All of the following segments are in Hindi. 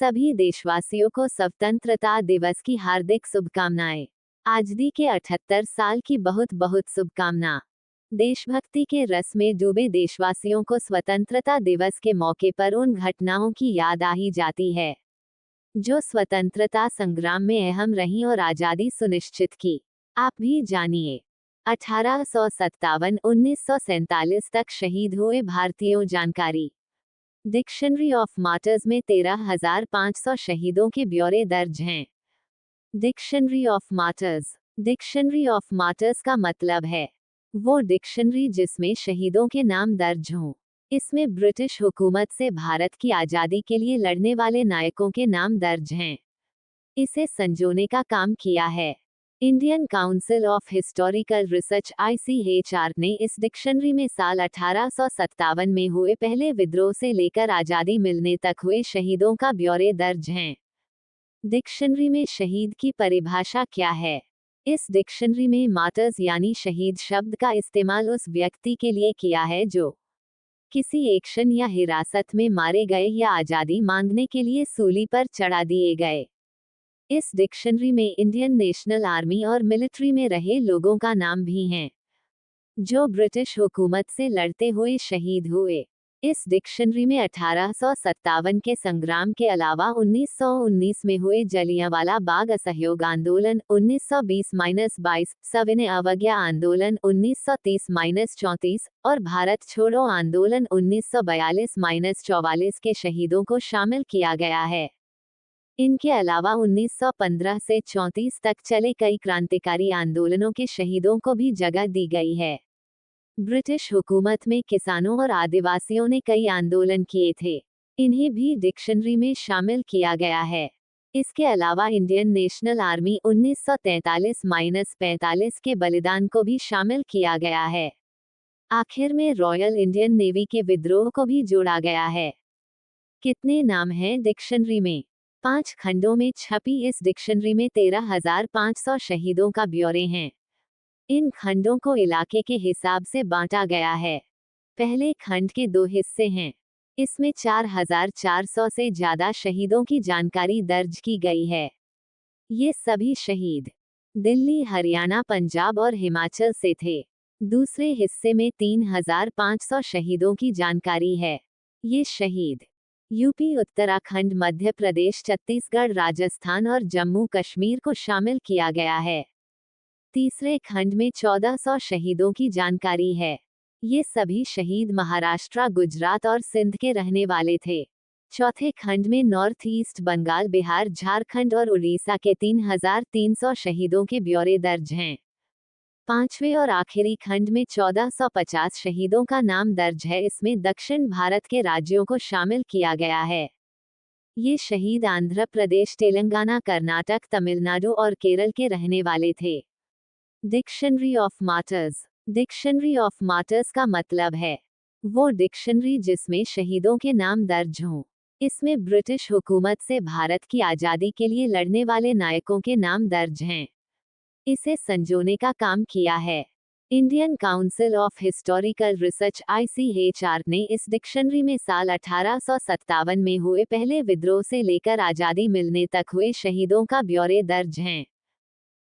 सभी देशवासियों को स्वतंत्रता दिवस की हार्दिक शुभकामनाएं। आजादी के 78 साल की बहुत बहुत शुभकामना। देशभक्ति के रस में डूबे देशवासियों को स्वतंत्रता दिवस के मौके पर उन घटनाओं की याद आई जाती है जो स्वतंत्रता संग्राम में अहम रहीं और आजादी सुनिश्चित की। आप भी जानिए। 1857-1947 तक शहीद हुए भारतीयों। जानकारी। डिक्शनरी ऑफ मार्टर्स में 13,500 शहीदों के ब्यौरे दर्ज हैं। Dictionary of martyrs. Dictionary of martyrs का मतलब है वो डिक्शनरी जिसमें शहीदों के नाम दर्ज हों। इसमें ब्रिटिश हुकूमत से भारत की आज़ादी के लिए लड़ने वाले नायकों के नाम दर्ज हैं। इसे संजोने का काम किया है Indian council of historical research (ICHR) ने। इस डिक्शनरी में साल 1857 में हुए पहले विद्रोह से लेकर आज़ादी मिलने तक हुए शहीदों का ब्यौरे दर्ज हैं। डिक्शनरी में शहीद की परिभाषा क्या है? इस डिक्शनरी में मार्टर्स यानी शहीद शब्द का इस्तेमाल उस व्यक्ति के लिए किया है जो किसी एक्शन या हिरासत में मारे गए या आज़ादी मांगने के लिए सूली पर चढ़ा दिए गए। इस डिक्शनरी में इंडियन नेशनल आर्मी और मिलिट्री में रहे लोगों का नाम भी हैं जो ब्रिटिश हुकूमत से लड़ते हुए शहीद हुए। इस डिक्शनरी में 1857 के संग्राम के अलावा 1919 में हुए जलियांवाला बाग असहयोग आंदोलन 1920-22, सविनय अवज्ञा आंदोलन 1930-34 और भारत छोड़ो आंदोलन 1942-44 के शहीदों को शामिल किया गया है। इनके अलावा 1915 से 34 तक चले कई क्रांतिकारी आंदोलनों के शहीदों को भी जगह दी गई है। ब्रिटिश हुकूमत में किसानों और आदिवासियों ने कई आंदोलन किए थे, इन्हें भी डिक्शनरी में शामिल किया गया है। इसके अलावा इंडियन नेशनल आर्मी 1943-45 के बलिदान को भी शामिल किया गया है। आखिर में रॉयल इंडियन नेवी के विद्रोह को भी जोड़ा गया है। कितने नाम हैं डिक्शनरी में? 5 खंडों में छपी इस डिक्शनरी में 13,500 शहीदों का ब्यौरे हैं। इन खंडों को इलाके के हिसाब से बांटा गया है। पहले खंड के 2 हिस्से हैं। इसमें 4,400 से ज्यादा शहीदों की जानकारी दर्ज की गई है। ये सभी शहीद दिल्ली, हरियाणा, पंजाब और हिमाचल से थे। दूसरे हिस्से में 3,500 शहीदों की जानकारी है। ये शहीद यूपी, उत्तराखंड, मध्य प्रदेश, छत्तीसगढ़, राजस्थान और जम्मू कश्मीर को शामिल किया गया है। तीसरे खंड में 1400 शहीदों की जानकारी है। ये सभी शहीद महाराष्ट्र, गुजरात और सिंध के रहने वाले थे। चौथे खंड में नॉर्थ ईस्ट, बंगाल, बिहार, झारखंड और उड़ीसा के 3,300 शहीदों के ब्यौरे दर्ज हैं। पांचवें और आखिरी खंड में 1450 शहीदों का नाम दर्ज है। इसमें दक्षिण भारत के राज्यों को शामिल किया गया है। ये शहीद आंध्र प्रदेश, तेलंगाना, कर्नाटक, तमिलनाडु और केरल के रहने वाले थे। Dictionary of martyrs. Dictionary of martyrs का मतलब है वो डिक्शनरी जिसमें शहीदों के नाम दर्ज हों। इसमें ब्रिटिश हुकूमत से भारत की आज़ादी के लिए लड़ने वाले नायकों के नाम दर्ज हैं। इसे संजोने का काम किया है Indian council of historical research (ICHR) ने। इस डिक्शनरी में साल 1857 में हुए पहले विद्रोह से लेकर आज़ादी मिलने तक हुए शहीदों का ब्यौरे दर्ज हैं।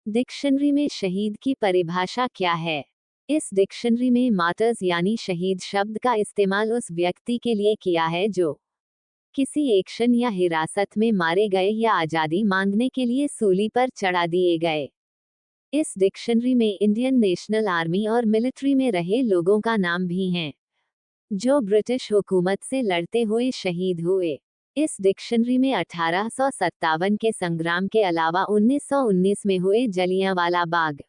डिक्शनरी में शहीद की परिभाषा क्या है? इस डिक्शनरी में मार्टर्स यानी शहीद शब्द का इस्तेमाल उस व्यक्ति के लिए किया है जो किसी एक्शन या हिरासत में मारे गए या आज़ादी मांगने के लिए सूली पर चढ़ा दिए गए। इस डिक्शनरी में इंडियन नेशनल आर्मी और मिलिट्री में रहे लोगों का नाम भी हैं जो ब्रिटिश हुकूमत से लड़ते हुए शहीद हुए। इस डिक्शनरी में 1857 के संग्राम के अलावा 1919 में हुए जलियांवाला बाग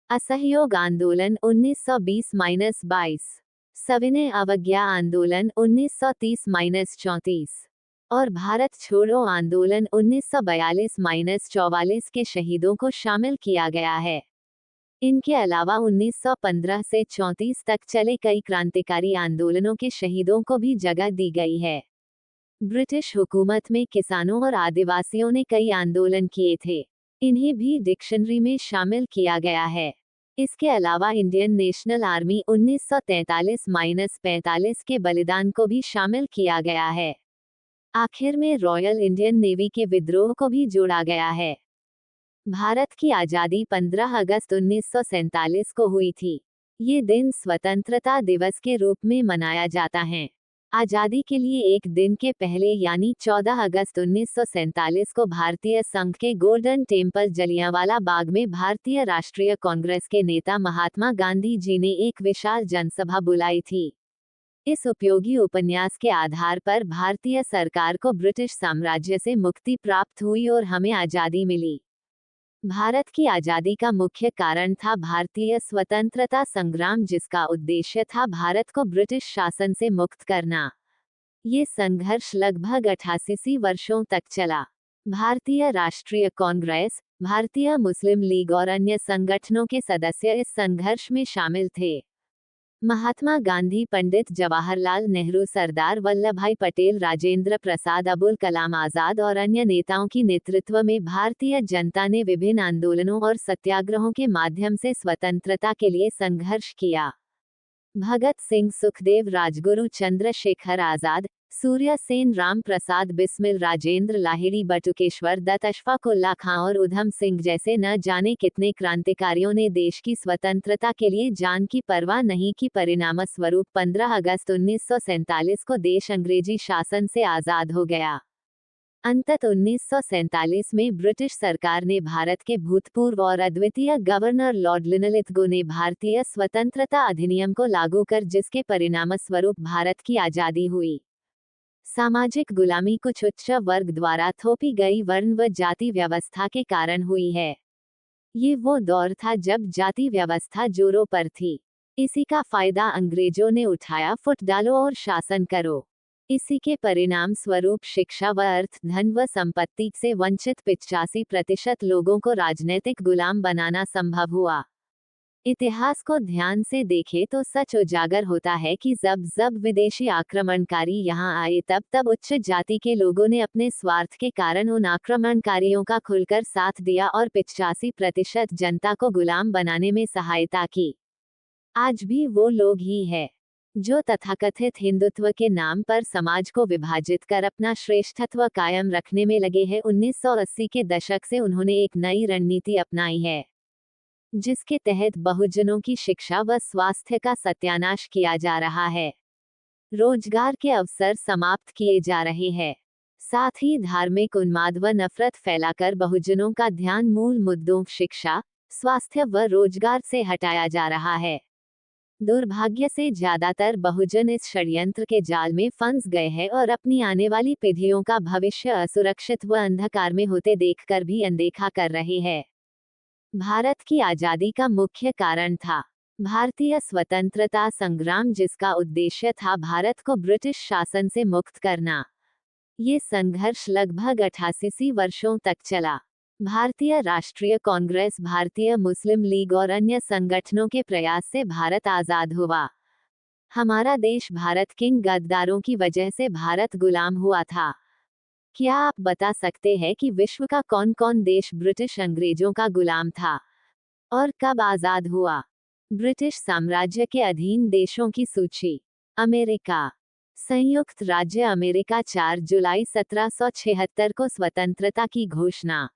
असहयोग आंदोलन 1920-22, सविनय अवज्ञा आंदोलन 1930-34 और भारत छोड़ो आंदोलन 1942-44 के शहीदों को शामिल किया गया है। इनके अलावा 1915 से 34 तक चले कई क्रांतिकारी आंदोलनों के शहीदों को भी जगह दी गई है। ब्रिटिश हुकूमत में किसानों और आदिवासियों ने कई आंदोलन किए थे, इन्हें भी डिक्शनरी में शामिल किया गया है। इसके अलावा इंडियन नेशनल आर्मी 1943-45 के बलिदान को भी शामिल किया गया है। आखिर में रॉयल इंडियन नेवी के विद्रोह को भी जोड़ा गया है। भारत की आज़ादी 15 अगस्त 1947 को हुई थी। ये दिन स्वतंत्रता दिवस के रूप में मनाया जाता है। आज़ादी के लिए एक दिन के पहले यानी 14 अगस्त 1947 को भारतीय संघ के गोल्डन टेम्पल जलियांवाला बाग में भारतीय राष्ट्रीय कांग्रेस के नेता महात्मा गांधी जी ने एक विशाल जनसभा बुलाई थी। इस उपयोगी उपन्यास के आधार पर भारतीय सरकार को ब्रिटिश साम्राज्य से मुक्ति प्राप्त हुई और हमें आज़ादी मिली। भारत की आज़ादी का मुख्य कारण था भारतीय स्वतंत्रता संग्राम, जिसका उद्देश्य था भारत को ब्रिटिश शासन से मुक्त करना। ये संघर्ष लगभग 88 वर्षों तक चला। भारतीय राष्ट्रीय कांग्रेस, भारतीय मुस्लिम लीग और अन्य संगठनों के सदस्य इस संघर्ष में शामिल थे। महात्मा गांधी, पंडित जवाहरलाल नेहरू, सरदार वल्लभभाई पटेल, राजेंद्र प्रसाद, अबुल कलाम आजाद और अन्य नेताओं की नेतृत्व में भारतीय जनता ने विभिन्न आंदोलनों और सत्याग्रहों के माध्यम से स्वतंत्रता के लिए संघर्ष किया। भगत सिंह, सुखदेव, राजगुरु, चंद्रशेखर आजाद, सूर्य सेन, राम प्रसाद बिस्मिल, राजेंद्र लाहिड़ी, बटुकेश्वर दत्त, अशफाक उल्लाह खां और उधम सिंह जैसे न जाने कितने क्रांतिकारियों ने देश की स्वतंत्रता के लिए जान की परवाह नहीं की। परिणामस्वरूप 15 अगस्त 1947 को देश अंग्रेजी शासन से आज़ाद हो गया। अंततः 1947 में ब्रिटिश सरकार ने भारत के भूतपूर्व और अद्वितीय गवर्नर लॉर्ड लिनलिथगो ने भारतीय स्वतंत्रता अधिनियम को लागू कर, जिसके परिणामस्वरूप भारत की आज़ादी हुई। सामाजिक गुलामी कुछ उच्च वर्ग द्वारा थोपी गई वर्ण व जाति व्यवस्था के कारण हुई है। ये वो दौर था जब जाति व्यवस्था जोरों पर थी। इसी का फायदा अंग्रेजों ने उठाया। फुट डालो और शासन करो। इसी के परिणाम स्वरूप शिक्षा व अर्थ, धन व संपत्ति से वंचित 85% लोगों को राजनीतिक गुलाम बनाना संभव हुआ। इतिहास को ध्यान से देखें तो सच उजागर होता है कि जब जब विदेशी आक्रमणकारी यहाँ आए तब तब उच्च जाति के लोगों ने अपने स्वार्थ के कारण उन आक्रमणकारियों का खुलकर साथ दिया और 85% जनता को गुलाम बनाने में सहायता की। आज भी वो लोग ही है जो तथाकथित हिंदुत्व के नाम पर समाज को विभाजित कर अपना श्रेष्ठत्व कायम रखने में लगे हैं। 1980 के दशक से उन्होंने एक नई रणनीति अपनाई है, जिसके तहत बहुजनों की शिक्षा व स्वास्थ्य का सत्यानाश किया जा रहा है। रोजगार के अवसर समाप्त किए जा रहे हैं। साथ ही धार्मिक उन्माद व नफरत फैलाकर बहुजनों का ध्यान मूल मुद्दों शिक्षा, स्वास्थ्य व रोजगार से हटाया जा रहा है। दुर्भाग्य से ज्यादातर बहुजन इस षड्यंत्र के जाल में फंस गए हैं और अपनी आने वाली पीढ़ियों का भविष्य असुरक्षित व अंधकार में होते देखकर भी अनदेखा कर रहे हैं। भारत की आज़ादी का मुख्य कारण था भारतीय स्वतंत्रता संग्राम, जिसका उद्देश्य था भारत को ब्रिटिश शासन से मुक्त करना। ये संघर्ष लगभग 88 वर्षों तक चला। भारतीय राष्ट्रीय कांग्रेस, भारतीय मुस्लिम लीग और अन्य संगठनों के प्रयास से भारत आज़ाद हुआ। हमारा देश भारत किंग गद्दारों की वजह से भारत गुलाम हुआ था। क्या आप बता सकते हैं कि विश्व का कौन कौन देश ब्रिटिश अंग्रेजों का गुलाम था और कब आज़ाद हुआ? ब्रिटिश साम्राज्य के अधीन देशों की सूची। अमेरिका। संयुक्त राज्य अमेरिका 4 जुलाई 1776 को स्वतंत्रता की घोषणा।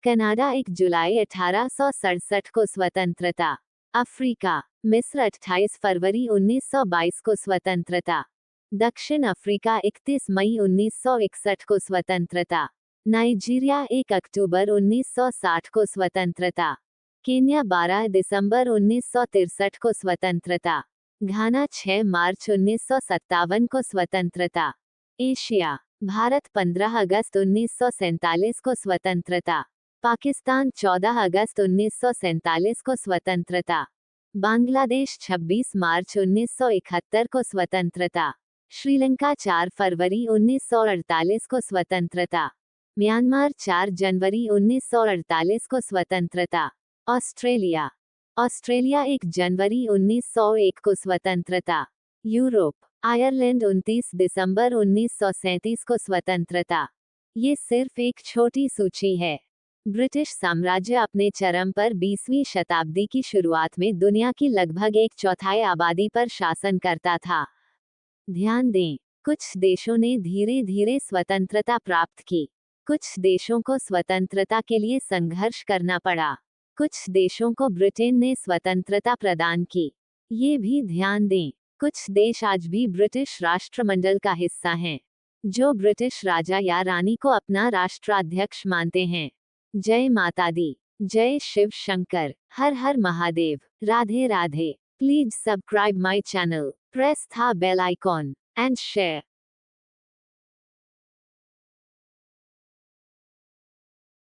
कनाडा 1 जुलाई 1867 को स्वतंत्रता। अफ्रीका। मिस्र 28 फरवरी 1922 को स्वतंत्रता। दक्षिण अफ्रीका 31 मई 1961 को स्वतंत्रता। नाइजीरिया 1 अक्टूबर 1960 को स्वतंत्रता। केन्या 12 दिसंबर 1963 को स्वतंत्रता। घाना 6 मार्च 1957 को स्वतंत्रता। एशिया। भारत 15 अगस्त 1947 को स्वतंत्रता। पाकिस्तान 14 अगस्त 1947 को स्वतंत्रता। बांग्लादेश 26 मार्च 1971 को स्वतंत्रता। श्रीलंका 4 फरवरी 1948 को स्वतंत्रता। म्यांमार 4 जनवरी 1948 को स्वतंत्रता। ऑस्ट्रेलिया। ऑस्ट्रेलिया 1 जनवरी 1901 को स्वतंत्रता। यूरोप। आयरलैंड 29 दिसंबर 1937 को स्वतंत्रता। ये सिर्फ एक छोटी सूची है। ब्रिटिश साम्राज्य अपने चरम पर 20वीं शताब्दी की शुरुआत में दुनिया की लगभग 1/4 आबादी पर शासन करता था। ध्यान दें, कुछ देशों ने धीरे धीरे स्वतंत्रता प्राप्त की। कुछ देशों को स्वतंत्रता के लिए संघर्ष करना पड़ा। कुछ देशों को ब्रिटेन ने स्वतंत्रता प्रदान की। ये भी ध्यान दें, कुछ देश आज भी ब्रिटिश राष्ट्रमंडल का हिस्सा हैं, जो ब्रिटिश राजा या रानी को अपना राष्ट्राध्यक्ष मानते हैं। जय माता दी, जय शिव शंकर, हर हर Mahadev, Radhe Radhe. Please subscribe my channel, press the bell icon and share.